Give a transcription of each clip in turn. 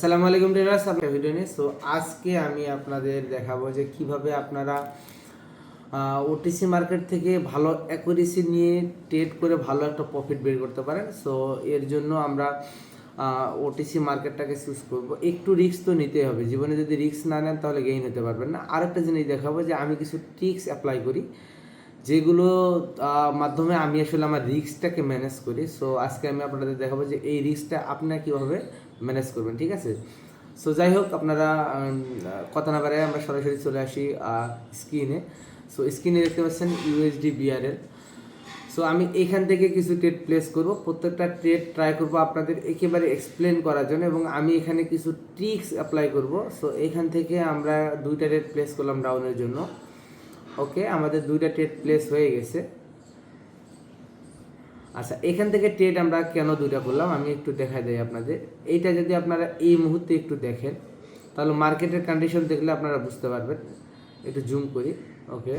আসসালামু আলাইকুম ট্রেডার্স, আপনার ভিডিও নিয়ে। সো আজকে আমি আপনাদের দেখাবো যে কিভাবে আপনারা ওটিসি মার্কেট থেকে ভালো অ্যাকুরেসি নিয়ে ট্রেড করে ভালো একটা প্রফিট বের করতে পারেন। সো এর জন্য আমরা ওটিসি মার্কেটটাকে চুজ করবো। একটু রিস্ক তো নিতেই হবে, জীবনে যদি রিস্ক না নেন তাহলে গেইন হতে পারবেন না। আরেকটা জিনিস দেখাবো যে আমি কিছু ট্রিক্স অ্যাপ্লাই করি যেগুলো মাধ্যমে আমি আসলে আমার রিস্কটাকে ম্যানেজ করি। সো আজকে আমি আপনাদের দেখাবো যে এই রিস্কটা আপনারা কীভাবে ম্যানেজ করবেন, ঠিক আছে? সো যাই হোক, আপনারা কথা না বাড়ায় আমরা সরাসরি চলে আসি স্ক্রিনে। সো স্ক্রিনে দেখতে পাচ্ছেন ইউএসডি বিআরএল। সো আমি এখান থেকে কিছু ট্রেড প্লেস করব, প্রত্যেকটা ট্রেড ট্রাই করব আপনাদের একেবারে এক্সপ্লেন করার জন্য, এবং আমি এখানে কিছু ট্রিক্স অ্যাপ্লাই করব। সো এখান থেকে আমরা দুইটা ট্রেড প্লেস করলাম ডাউনের জন্য। ওকে, আমাদের দুইটা ট্রেড প্লেস হয়ে গেছে। আচ্ছা, এখান থেকে ট্রেড আমরা কেন দুইটা করলাম আমি একটু দেখাই দেই আপনাদের। এইটা যদি আপনারা এই মুহূর্তে একটু দেখেন তাহলে মার্কেটের কন্ডিশন দেখলে আপনারা বুঝতে পারবেন। একটু জুম করি। ওকে,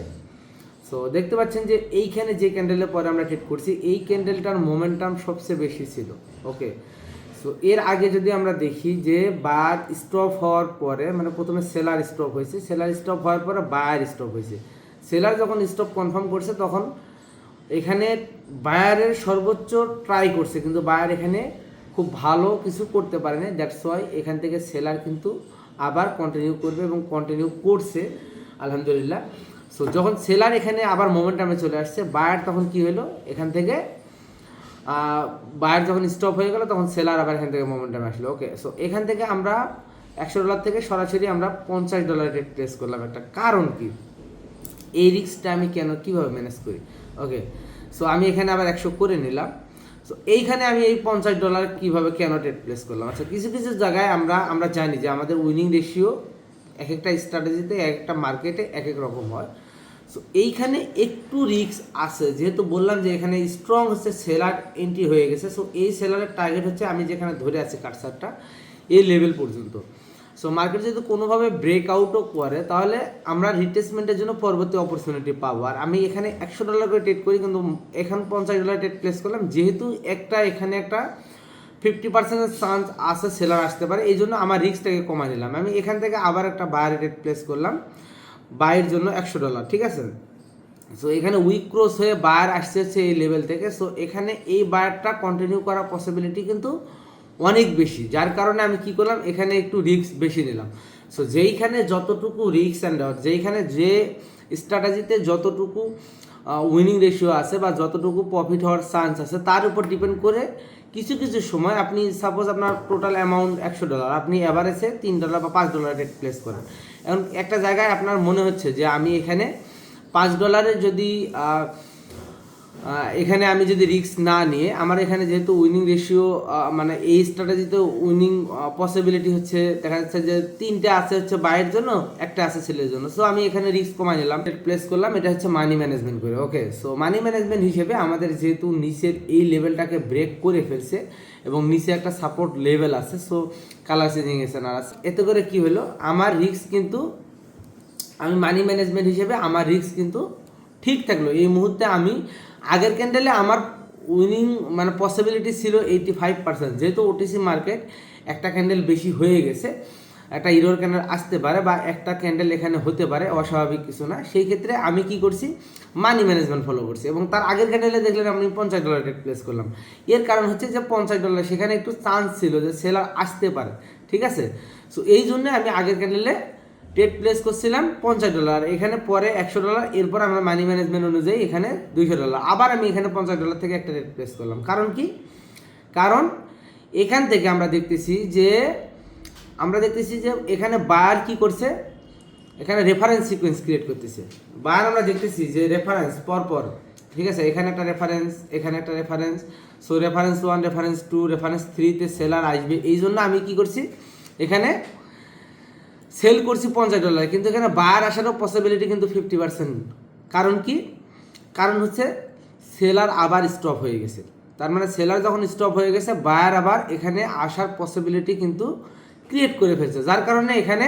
সো দেখতে পাচ্ছেন যে এইখানে যে ক্যান্ডেলের পরে আমরা ট্রেড করছি এই ক্যান্ডেলটার মোমেন্টাম সবচেয়ে বেশি ছিল। ওকে, সো এর আগে যদি আমরা দেখি যে বার স্টপ হওয়ার পরে, মানে প্রথমে সেলার স্টপ হয়েছে, সেলার স্টপ হওয়ার পরে বায়ার স্টপ হয়েছে। সেলার যখন স্টপ কনফার্ম করছে তখন এখানে বায়ারের সর্বোচ্চ ট্রাই করছে, কিন্তু বায়ার এখানে খুব ভালো কিছু করতে পারেনি। দ্যাটস ওয়াই এখান থেকে সেলার কিন্তু আবার কন্টিনিউ করবে এবং কন্টিনিউ করছে আলহামদুলিল্লাহ। সো যখন সেলার এখানে আবার মোমেন্টামে চলে আসছে, বায়ার তখন কি হলো, এখান থেকে বায়ার যখন স্টপ হয়ে গেল তখন সেলার আবার এখান থেকে মোমেন্টামে আসলো। ওকে, সো এখান থেকে আমরা $100 থেকে সরাসরি আমরা $50 রেট প্লেস করলাম। একটা কারণ কি, এই রিস্কটা আমি কীভাবে ম্যানেজ করি। ওকে, সো আমি এখানে আবার 100 করে নিলাম। সো এইখানে আমি এই $50 কীভাবে কেন ট্রেড প্লেস করলাম। আচ্ছা, কিছু কিছু জায়গায় আমরা জানি যে আমাদের উইনিং রেশিও এক একটা স্ট্র্যাটেজিতে এক একটা মার্কেটে এক এক রকম হয়। সো এইখানে একটু রিস্ক আছে, যেহেতু বললাম যে এখানে স্ট্রং হচ্ছে সেলার এন্ট্রি হয়ে গেছে। সো এই সেলারের টার্গেট হচ্ছে আমি যেখানে ধরে আছি কারসারটা এই লেভেল পর্যন্ত। সো মার্কেট যদি কোনোভাবে ব্রেকআউটও করে তাহলে আমরা রিট্রেসমেন্টের জন্য পরবর্তী অপরচুনিটি পাবো। আর আমি এখানে $100 করে ট্রেড করি, কিন্তু এখানে $50 ট্রেড প্লেস করলাম, যেহেতু এখানে একটা 50% চান্স আছে সেলার আসতে পারে, এই জন্য আমার রিস্কটাকে কমাই নিলাম। আমি এখান থেকে আবার একটা বায়ার ট্রেড প্লেস করলাম বাইয়ের জন্য $100, ঠিক আছে? সো এখানে উইক ক্রস হয়ে বায়ার আসছে হচ্ছে এই লেভেল থেকে। সো এখানে এই বায়ারটা কন্টিনিউ করার পসিবিলিটি কিন্তু অনেক বেশি, যার কারণে আমি কি করলাম, এখানে একটু রিস্ক বেশি নিলাম। সো যেইখানে যতটুকু রিস্ক অ্যান্ড যেইখানে যে স্ট্র্যাটেজিতে যতটুকু উইনিং রেশিও আছে বা যতটুকু প্রফিট হওয়ার চান্স আছে তার উপর ডিপেন্ড করে কিছু কিছু সময় আপনি সাপোজ আপনার টোটাল অ্যামাউন্ট $100, আপনি অ্যাভারেজে $3 বা $5 রেট প্লেস করেন। এখন একটা জায়গায় আপনার মনে হচ্ছে যে আমি এখানে $5 যদি এখানে আমি যদি রিস্ক না নিয়ে, আমার এখানে যেহেতু উইনিং রেশিও মানে এই স্ট্র্যাটেজিতে উইনিং পসিবিলিটি হচ্ছে দেখা যাচ্ছে যে 3টে আছে হচ্ছে বাইয়ের জন্য, একটা আছে সেলের জন্য। সো আমি এখানে রিস্ক কমাই নিলাম, প্লেস করলাম। এটা হচ্ছে মানি ম্যানেজমেন্ট করে। ওকে, সো মানি ম্যানেজমেন্ট হিসেবে আমাদের যেহেতু নিচের এই লেভেলটাকে ব্রেক করে ফেলছে এবং নিচে একটা সাপোর্ট লেভেল আছে, সো কালার চেঞ্জিং এসএনআর আছে, এতে করে কি হলো, আমার রিস্ক কিন্তু আমি মানি ম্যানেজমেন্ট হিসেবে আমার রিস্ক কিন্তু ঠিক থাকলো। এই মুহূর্তে আমি আগের ক্যান্ডেলে আমার উইনিং মানে পসিবিলিটি ছিল 85%, যেহেতু ওটিসি মার্কেট একটা ক্যান্ডেল বেশি হয়ে গেছে, একটা ইরোর ক্যান্ডেল আসতে পারে বা একটা ক্যান্ডেল এখানে হতে পারে, অস্বাভাবিক কিছু না। সেই ক্ষেত্রে আমি কি করছি, মানি ম্যানেজমেন্ট ফলো করছি, এবং তার আগের ক্যান্ডেলে দেখলেন আমি $50 রেট প্লেস করলাম। এর কারণ হচ্ছে যে $50 সেখানে একটু চান্স ছিল যে সেলার আসতে পারে, ঠিক আছে? সো এই জন্য আমি আগের ক্যান্ডেলে ট্রেড প্লেস করছিলাম $50, এখানে পরে $100, এরপর আমরা মানি ম্যানেজমেন্ট অনুযায়ী এখানে $200, আবার আমি এখানে $50 থেকে একটা ট্রেড প্লেস করলাম। কারণ কি, কারণ এখান থেকে আমরা দেখতেছি যে এখানে বায়ার কি করছে, এখানে রেফারেন্স সিকোয়েন্স ক্রিয়েট করতেছে বায়ার। আমরা দেখতেছি যে রেফারেন্স পরপর, ঠিক আছে, এখানে একটা রেফারেন্স, এখানে একটা reference. So reference 1, reference 2, reference 3তে সেলার আসবে, এই জন্য আমি কি করছি, এখানে সেল করছি $50, কিন্তু এখানে বায়ার আসারও পসিবিলিটি কিন্তু 50%। কারণ কি, কারণ হচ্ছে সেলার আবার স্টপ হয়ে গেছে। তার মানে সেলার যখন স্টপ হয়ে গেছে বায়ার আবার এখানে আসার পসিবিলিটি কিন্তু ক্রিয়েট করে ফেলছে, যার কারণে এখানে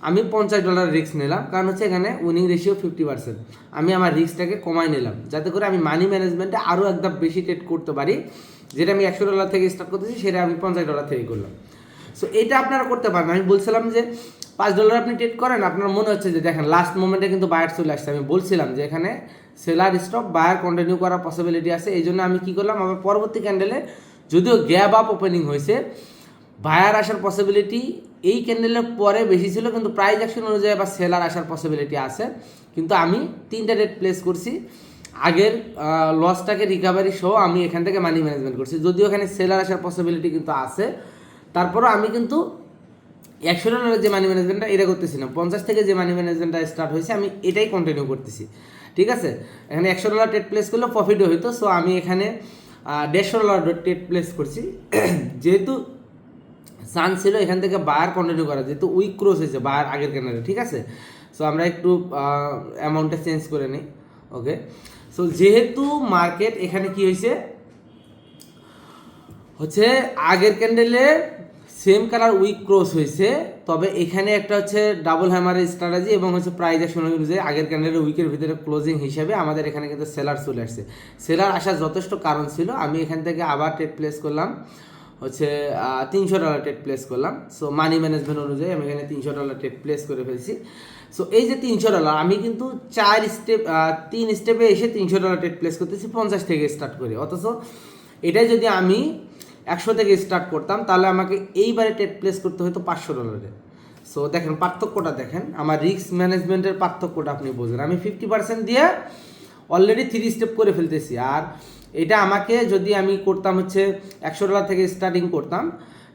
আমি $50 রিস্ক নিলাম। কারণ হচ্ছে এখানে উইনিং রেশিও 50%, আমি আমার রিস্কটাকে কমাই নিলাম যাতে করে আমি মানি ম্যানেজমেন্টে আরও একদম বেশি ট্রেড করতে পারি। যেটা আমি $100 থেকে স্টার্ট করতেছি সেটা আমি $50 থেকে করলাম। সো এটা আপনারা করতে পারেন। আমি বলছিলাম যে $5 আপনি ট্রেড করেন, আপনার মনে হচ্ছে যে দেখেন লাস্ট মোমেন্টে কিন্তু বায়ার চলে আসছে, আমি বলছিলাম যে এখানে সেলার স্টপ বায়ার কন্টিনিউ করার পসিবিলিটি আছে। এই জন্য আমি কী করলাম, আমার পরবর্তী ক্যান্ডেলে যদিও গ্যাপ আপ ওপেনিং হয়েছে, বায়ার আসার পসিবিলিটি এই ক্যান্ডেলের পরে বেশি ছিল, কিন্তু প্রাইস অ্যাকশন অনুযায়ী বা সেলার আসার পসিবিলিটি আছে। কিন্তু আমি 3টা রেট প্লেস করছি, আগের লসটাকে রিকভারি সহ আমি এখান থেকে মানি ম্যানেজমেন্ট করছি। যদিও এখানে সেলার আসার পসিবিলিটি কিন্তু আছে, তারপরও আমি কিন্তু $100 যে মানি ম্যানেজমেন্টটা এটা করতেছি না, 50 থেকে যে মানি ম্যানেজমেন্টটা স্টার্ট হয়েছে আমি এটাই কন্টিনিউ করতেছি। ঠিক আছে, এখানে $100 ট্রেড প্লেস করলে প্রফিটও হইতো। সো আমি এখানে $150 ট্রেড প্লেস করছি যেহেতু চান্স ছিল এখান থেকে বায়ার কন্টিনিউ করা, যেহেতু উইক ক্রস হয়েছে বায়ার আগের ক্যান্ডেলে। ঠিক আছে, সো আমরা একটু অ্যামাউন্টটা চেঞ্জ করে নিই। ওকে, সো যেহেতু মার্কেট এখানে কি হচ্ছে আগের ক্যান্ডেলে সেম কালার উইক ক্রস হয়েছে, তবে এখানে একটা হচ্ছে ডাবল হ্যামারের স্ট্র্যাটেজি এবং হচ্ছে প্রাইস অ্যাকশন অনুযায়ী আগের ক্যান্ডেলের উইকের ভিতরে ক্লোজিং হিসাবে আমাদের এখানে কিন্তু সেলার চলে আসছে। সেলার আসার যথেষ্ট কারণ ছিল, আমি এখান থেকে আবার ট্রেড প্লেস করলাম হচ্ছে $300 ট্রেড প্লেস করলাম। সো মানি ম্যানেজমেন্ট অনুযায়ী আমি এখানে $300 ট্রেড প্লেস করে ফেলছি। সো এই যে $300 আমি কিন্তু 3 স্টেপে এসে $300 ট্রেড প্লেস করতেছি 50 থেকে স্টার্ট করে, অথচ এটাই যদি আমি 100 থেকে স্টার্ট করতাম তাহলে আমাকে এইবারে ট্রেড প্লেস করতে হতো $500। সো দেখেন পার্থক্যটা, দেখেন আমার রিস্ক ম্যানেজমেন্টের পার্থক্যটা আপনি বোঝেন। আমি 50% দিয়ে অলরেডি 3 স্টেপ করে ফেলতেছি, আর এটা আমাকে যদি আমি করতাম হচ্ছে $100 থেকে স্টার্টিং করতাম,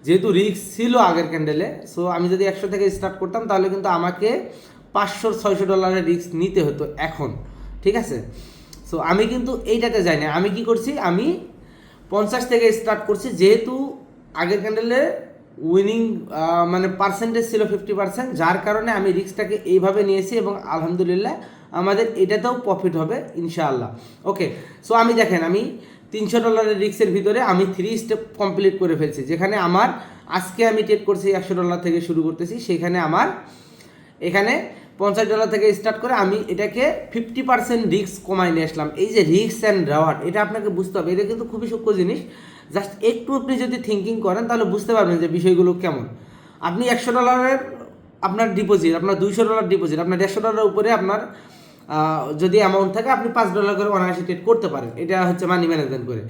যেহেতু রিস্ক ছিল আগের ক্যান্ডেলে, সো আমি যদি 100 থেকে স্টার্ট করতাম তাহলে কিন্তু আমাকে $500-600 রিস্ক নিতে হতো এখন। ঠিক আছে, সো আমি কিন্তু এইটাতে যাই না, আমি কি করছি, আমি 50 থেকে স্টার্ট করছি, যেহেতু আগের ক্যান্ডেলে উইনিং মানে পার্সেন্টেজ ছিল 50%, যার কারণে আমি রিস্কটাকে এইভাবে নিয়েছি এবং আলহামদুলিল্লাহ আমাদের এটাতেও প্রফিট হবে ইনশাআল্লাহ। ওকে, সো আমি দেখেন আমি $300 রিস্কের ভিতরে আমি 3 স্টেপ কমপ্লিট করে ফেলছি, যেখানে আমার আজকে আমি ট্রেড করছি $100 থেকে শুরু করতেছি, সেখানে আমার এখানে $50 থেকে স্টার্ট করে আমি এটাকে 50% রিস্ক কমায় নিয়ে আসলাম। এই যে রিস্ক অ্যান্ড রেওয়ার্ড, এটা আপনাকে বুঝতে হবে, এটা কিন্তু খুবই সূক্ষ্ম জিনিস। জাস্ট একটু আপনি যদি থিঙ্কিং করেন তাহলে বুঝতে পারবেন যে বিষয়গুলো কেমন। আপনি $100 আপনার ডিপোজিট, আপনার $200 ডিপোজিট, আপনার $150 উপরে আপনার যদি অ্যামাউন্ট থাকে আপনি $5 করে অনায়াসে ট্রেড করতে পারেন, এটা হচ্ছে মানি ম্যানেজমেন্ট করে।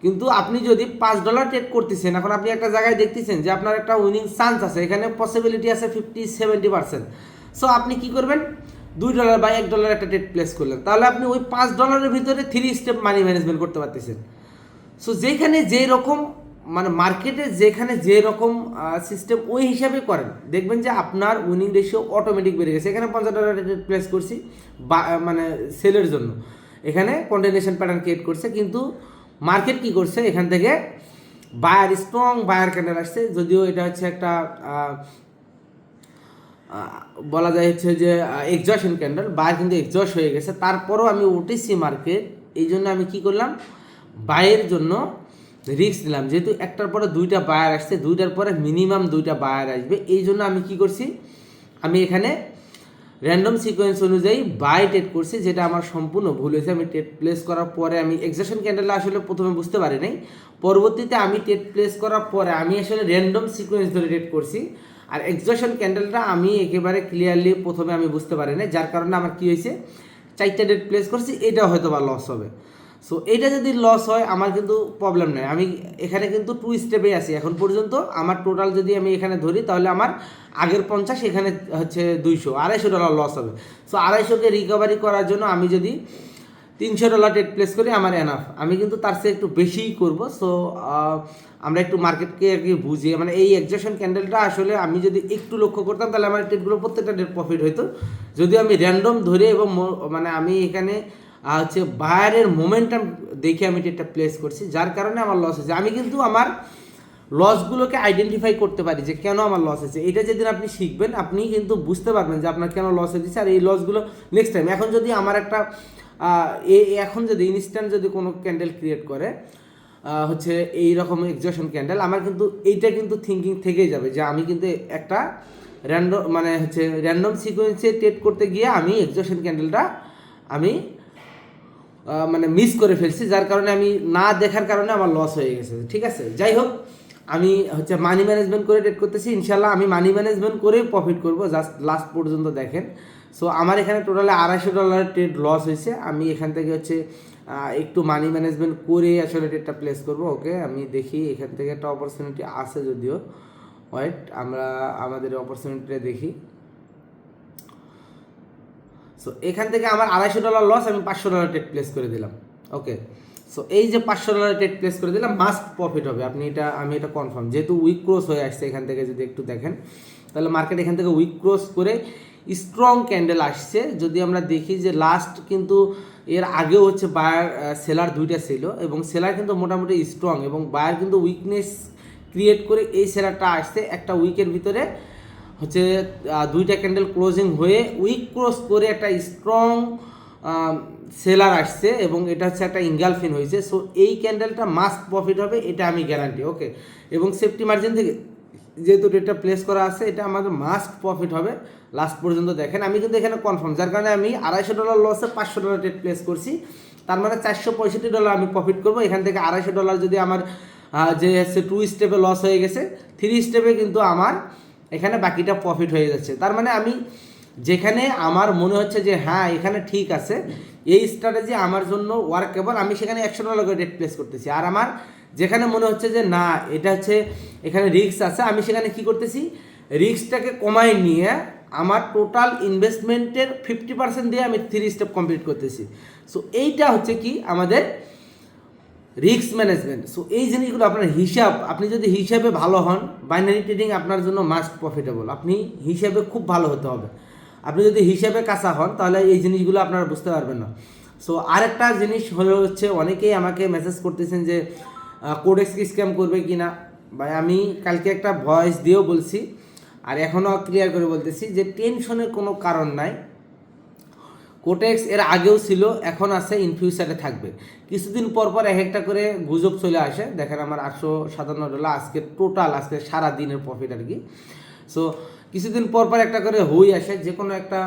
কিন্তু আপনি যদি $5 ট্রেড করতেছেন, এখন আপনি একটা জায়গায় দেখতেছেন যে আপনার একটা উইনিং চান্স আছে, এখানে পসিবিলিটি আছে 50-70%। সো আপনি কি করবেন, $2 বা $1 একটা ট্রেড প্লেস করলেন, তাহলে আপনি ওই $5 ভিতরে 3 স্টেপ মানি ম্যানেজমেন্ট করতে পারতেছেন। সো যেখানে যে রকম মানে মার্কেটে যেখানে যে রকম সিস্টেম ওই হিসাবে করেন, দেখবেন যে আপনার উইনিং রেশিও অটোমেটিক বেড়ে গেছে। এখানে $50 ট্রেড প্লেস করছি বা মানে সেলের জন্য, এখানে কন্টিনিউশন প্যাটার্ন ক্রিয়েট করছে, কিন্তু মার্কেট কি করছে, এখান থেকে বায়ার স্ট্রং বায়ার ক্যান্ডেল আসছে। যদিও এটা হচ্ছে একটা বলা যায় হচ্ছে যে এক্সজশন ক্যান্ডেল, বায়ার কিন্তু এক্সজস্ট হয়ে গেছে, তারপরও আমি ওটিসি মার্কেট, এই জন্য আমি কি করলাম, বায়ের জন্য রিস্ক নিলাম। যেহেতু একটার পরে 2টা বায়ার আসছে, 2টার পরে মিনিমাম 2টা বায়ার আসবে, এই জন্য আমি কি করছি, আমি এখানে র্যান্ডম সিকোয়েন্স অনুযায়ী বাই ট্রেড করছি, যেটা আমার সম্পূর্ণ ভুল হয়েছে। আমি ট্রেড প্লেস করার পরে আমি এক্সজশন ক্যান্ডেলটা আসলে প্রথমে বুঝতে পারি নাই, পরবর্তীতে আমি ট্রেড প্লেস করার পরে আমি আসলে র্যান্ডম সিকোয়েন্স ধরে ট্রেড করছি, আর এক্সজশন ক্যান্ডেলটা আমি একেবারে ক্লিয়ারলি প্রথমে আমি বুঝতে পারি না, যার কারণে আমার কি হয়েছে, 4টা ট্রেড প্লেস করছি, এটা হয়তো বা লস হবে। সো এটা যদি লস হয় আমার কিন্তু প্রবলেম নেই, আমি এখানে কিন্তু 2 স্টেপে আছি এখন পর্যন্ত। আমার টোটাল যদি আমি এখানে ধরি তাহলে আমার আগের 50, এখানে হচ্ছে 200, $250 লস হবে। সো 250কে রিকভারি করার জন্য আমি যদি $300 ট্রেড প্লেস করি আমার এনাফ, আমি কিন্তু তার চেয়ে একটু বেশিই করব। সো আমরা একটু মার্কেটকে আর কি বুঝি, মানে এই এক্সজশন ক্যান্ডেলটা আসলে আমি যদি একটু লক্ষ্য করতাম তাহলে আমার ট্রেডগুলো প্রত্যেকটা ট্রেড প্রফিট হইতো। যদিও আমি র্যান্ডম ধরে এবং মানে আমি এখানে হচ্ছে বায়ারের মোমেন্টাম দেখে আমি ট্রেডটা প্লেস করছি, যার কারণে আমার লস হয়েছে। আমি কিন্তু আমার লসগুলোকে আইডেন্টিফাই করতে পারি যে কেন আমার লস হয়েছে, এটা যেদিন আপনি শিখবেন আপনি কিন্তু বুঝতে পারবেন যে আপনার কেন লস হয়েছে, আর এই লসগুলো নেক্সট টাইম। এখন যদি আমার একটা এখন যদি ইনস্ট্যান্ট যদি কোনো ক্যান্ডেল ক্রিয়েট করে হচ্ছে এই রকম এক্সজশন ক্যান্ডেল, আমার কিন্তু এইটা কিন্তু থিঙ্কিং থেকেই যাবে যে আমি কিন্তু একটা র্যান্ডম মানে হচ্ছে র্যান্ডম সিকোয়েন্সে ট্রেড করতে গিয়ে আমি এক্সজশন ক্যান্ডেলটা আমি মানে মিস করে ফেলছি, যার কারণে আমি না দেখার কারণে আমার লস হয়ে গেছে। ঠিক আছে, যাই হোক, আমি হচ্ছে মানি ম্যানেজমেন্ট করে ট্রেড করতেছি, ইনশাল্লাহ আমি মানি ম্যানেজমেন্ট করেই প্রফিট করবো, জাস্ট লাস্ট পর্যন্ত দেখেন। সো আমার এখানে টোটালে $250 ট্রেড লস হয়েছে, আমি এখান থেকে হচ্ছে একটু মানি ম্যানেজমেন্ট করে আসলে ট্রেডটা প্লেস করবো। ওকে, আমি দেখি এখান থেকে একটা অপরচুনিটি আছে যদিও, ওয়েট আমরা আমাদের অপরচুনিটিটা দেখি। সো এখান থেকে আমার $250 লস, আমি $500 ট্রেড প্লেস করে দিলাম। ওকে, সো এই যে $500 ট্রেড প্লেস করে দিলাম, মাস্ট প্রফিট হবে, আমি এটা কনফার্ম, যেহেতু উইক ক্রস হয়ে আসছে এখান থেকে। যদি একটু দেখেন তাহলে মার্কেট এখান থেকে উইক ক্রস করে স্ট্রং ক্যান্ডেল আসছে। যদি আমরা দেখি যে লাস্ট কিন্তু এর আগেও হচ্ছে বায়ার সেলার দুইটা ছিল, এবং সেলার কিন্তু মোটামুটি স্ট্রং, এবং বায়ার কিন্তু উইকনেস ক্রিয়েট করে এই সেলারটা আসছে একটা উইকের ভিতরে হচ্ছে দুইটা ক্যান্ডেল ক্লোজিং হয়ে উইক ক্রস করে একটা স্ট্রং সেলার আসছে, এবং এটা হচ্ছে একটা ইনগালফিন হয়েছে। সো এই ক্যান্ডেলটা মাস্ট প্রফিট হবে, এটা আমি গ্যারান্টি। ওকে, এবং সেফটি মার্জিন থেকে যেহেতু ডেটটা প্লেস করা আছে, এটা আমাদের মাস্ট প্রফিট হবে। লাস্ট পর্যন্ত দেখেন, আমি কিন্তু এখানে কনফার্ম, যার কারণে আমি $250 লসে $500 ট্রেড প্লেস করছি, তার মানে $465 আমি প্রফিট করবো। এখান থেকে $250 যদি আমার যে হচ্ছে 2 স্টেপে লস হয়ে গেছে, 3 স্টেপে কিন্তু আমার এখানে বাকিটা প্রফিট হয়ে যাচ্ছে। তার মানে আমি যেখানে আমার মনে হচ্ছে যে হ্যাঁ এখানে ঠিক আছে, এই স্ট্র্যাটেজি আমার জন্য ওয়ার্কেবল, আমি সেখানে $100 করে ট্রেড প্লেস করতেছি। আর আমার যেখানে মনে হচ্ছে যে না এটা হচ্ছে এখানে রিস্ক আছে, আমি সেখানে কি করতেছি, রিস্কটাকে কমায় নিয়ে আমার টোটাল ইনভেস্টমেন্টের 50% দিয়ে আমি 3 স্টেপ কমপ্লিট করতেছি। সো এইটা হচ্ছে কি আমাদের রিস্ক ম্যানেজমেন্ট। সো এই জিনিসগুলো আপনার হিসাব, আপনি যদি হিসাবে ভালো হন, বাইনারি ট্রেডিং আপনার জন্য মাস্ট প্রফিটেবল। আপনি হিসাবে খুব ভালো হতে হবে। আপনি যদি হিসাবে কাঁচা হন তাহলে এই জিনিসগুলো আপনারা বুঝতে পারবেন না। সো আরেকটা জিনিস হচ্ছে অনেকেই আমাকে মেসেজ করতেছেন যে কোডেক্স কি স্ক্যাম করবে কি না। ভাই আমি কালকে একটা ভয়েস দিয়েও বলছি, আর এখনও ক্লিয়ার করে বলতেছি যে টেনশনের কোনো কারণ নাই। কোটেক্স এর আগেও ছিল, এখন আছে, ইন ফিউচারে থাকবে। কিছুদিন পর পর এক একটা করে গুজব চলে আসে। দেখেন আমার $857 আজকে টোটাল, আজকে সারা দিনের প্রফিট আর কি। সো কিছুদিন পর পর একটা করে হই আসে, যে কোনো একটা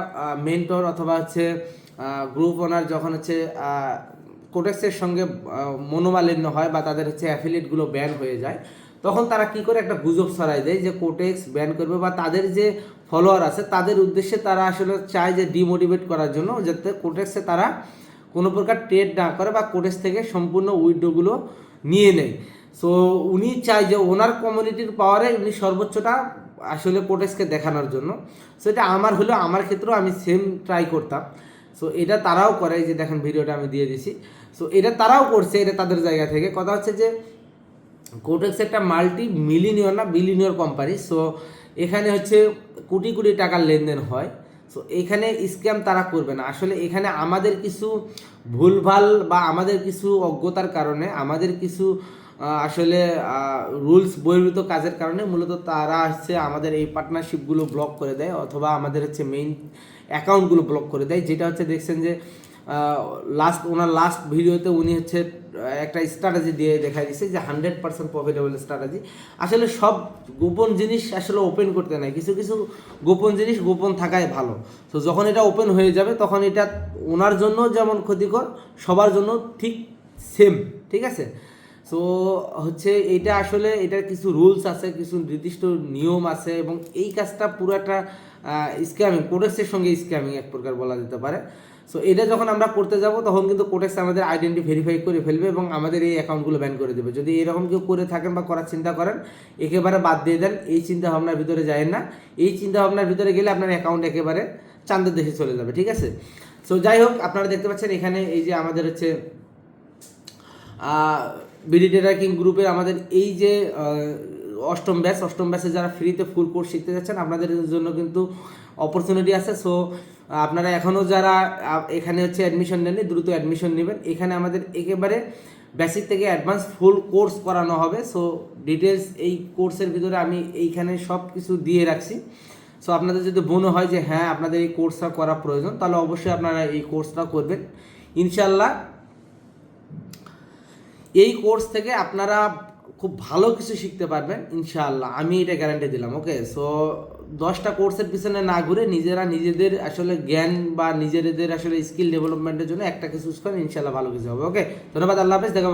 মেন্টর অথবা হচ্ছে গ্রুপ ওনার যখন হচ্ছে কোটেক্সের সঙ্গে মনোমালিন্য হয় বা তাদের হচ্ছে অ্যাফিলিয়েটগুলো ব্যান হয়ে যায়, তখন তারা কি করে একটা গুজব ছড়াই দেয় যে কোটেক্স ব্যান করবে, বা তাদের যে ফলোয়ার আছে তাদের উদ্দেশ্যে তারা আসলে চায় যে ডিমোটিভেট করার জন্য, যাতে কোটেক্সে তারা কোনো প্রকার ট্রেড না করে বা কোটেক্স থেকে সম্পূর্ণ উইথড্রগুলো নিয়ে নেয়। সো উনি চায় যে ওনার কমিউনিটির পাওয়ারে উনি সর্বোচ্চটা আসলে কোটেক্সকে দেখানোর জন্য। সো এটা আমার হলেও, আমার ক্ষেত্রেও আমি সেম ট্রাই করতাম। সো এটা তারাও করে, যে দেখেন ভিডিওটা আমি দিয়ে দিছি। সো এটা তারাও করছে, এটা তাদের জায়গা থেকে। কথা হচ্ছে যে কোটেক্স একটা মাল্টি মিলিনিয়র না বিলিনিয়র কোম্পানি। সো এখানে হচ্ছে কোটি কোটি টাকার লেনদেন হয়। সো এখানে স্ক্যাম তারা করবে না। আসলে এখানে আমাদের কিছু ভুলভাল বা আমাদের কিছু অজ্ঞতার কারণে, আমাদের কিছু আসলে রুলস বহির্ভূত কাজের কারণে মূলত তারা হচ্ছে আমাদের এই পার্টনারশিপগুলো ব্লক করে দেয়, অথবা আমাদের হচ্ছে মেইন অ্যাকাউন্টগুলো ব্লক করে দেয়। যেটা হচ্ছে দেখছেন যে ওনার লাস্ট ভিডিওতে উনি হচ্ছে একটা স্ট্র্যাটেজি দিয়ে দেখাই দিচ্ছে যে 100% প্রফিটেবল স্ট্র্যাটেজি। আসলে সব গোপন জিনিস আসলে ওপেন করতে নাই, কিছু কিছু গোপন জিনিস গোপন থাকাই ভালো। তো যখন এটা ওপেন হয়ে যাবে তখন এটা ওনার জন্য যেমন ক্ষতিকর, সবার জন্য ঠিক সেম, ঠিক আছে। সো হচ্ছে এইটা আসলে এটার কিছু রুলস আছে, কিছু নির্দিষ্ট নিয়ম আছে, এবং এই কাজটা পুরো একটা স্ক্যামিং, কোটেক্সের সঙ্গে স্ক্যামিং এক প্রকার বলা যেতে পারে। সো এটা যখন আমরা করতে যাব তখন কিন্তু কোটেক্স আমাদের আইডেন্টি ভেরিফাই করে ফেলবে এবং আমাদের এই অ্যাকাউন্টগুলো ব্যান করে দেবে। যদি এরকম কেউ করে থাকেন বা করার চিন্তা করেন, একেবারে বাদ দিয়ে দেন, এই চিন্তা ভাবনার ভিতরে যায় না। এই চিন্তা ভাবনার ভিতরে গেলে আপনার অ্যাকাউন্ট একেবারে চাঁদের দেশে চলে যাবে, ঠিক আছে। সো যাই হোক, আপনারা দেখতে পাচ্ছেন এখানে এই যে আমাদের হচ্ছে বিডি ট্রেডিং গ্রুপের আমাদের এই যে অষ্টম ব্যাচে যারা ফ্রিতে ফুল কোর্স শিখতে যাচ্ছেন, আপনাদের জন্য কিন্তু অপরচুনিটি আছে। সো আপনারা এখনও যারা এখানে হচ্ছে অ্যাডমিশন নেননি, দ্রুত অ্যাডমিশন নেবেন। এখানে আমাদের একেবারে বেসিক থেকে অ্যাডভান্স ফুল কোর্স করানো হবে। সো ডিটেলস এই কোর্সের ভিতরে আমি এইখানে সব কিছু দিয়ে রাখছি। সো আপনাদের যদি মনে হয় যে হ্যাঁ আপনাদের এই কোর্সটা করা প্রয়োজন, তাহলে অবশ্যই আপনারা এই কোর্সটা করবেন। ইনশাল্লাহ এই কোর্স থেকে আপনারা খুব ভালো কিছু শিখতে পারবেন ইনশাআল্লাহ, আমি এটা গ্যারান্টি দিলাম। ওকে, সো 10টা কোর্সের পিছনে না ঘুরে নিজেরা নিজেদের আসলে জ্ঞান বা নিজেদের আসলে স্কিল ডেভেলপমেন্টের জন্য একটা কিছু চুজ করেন, ইনশাআল্লাহ ভালো কিছু হবে। ওকে, ধন্যবাদ, আল্লাহ হাফেজ, দেখা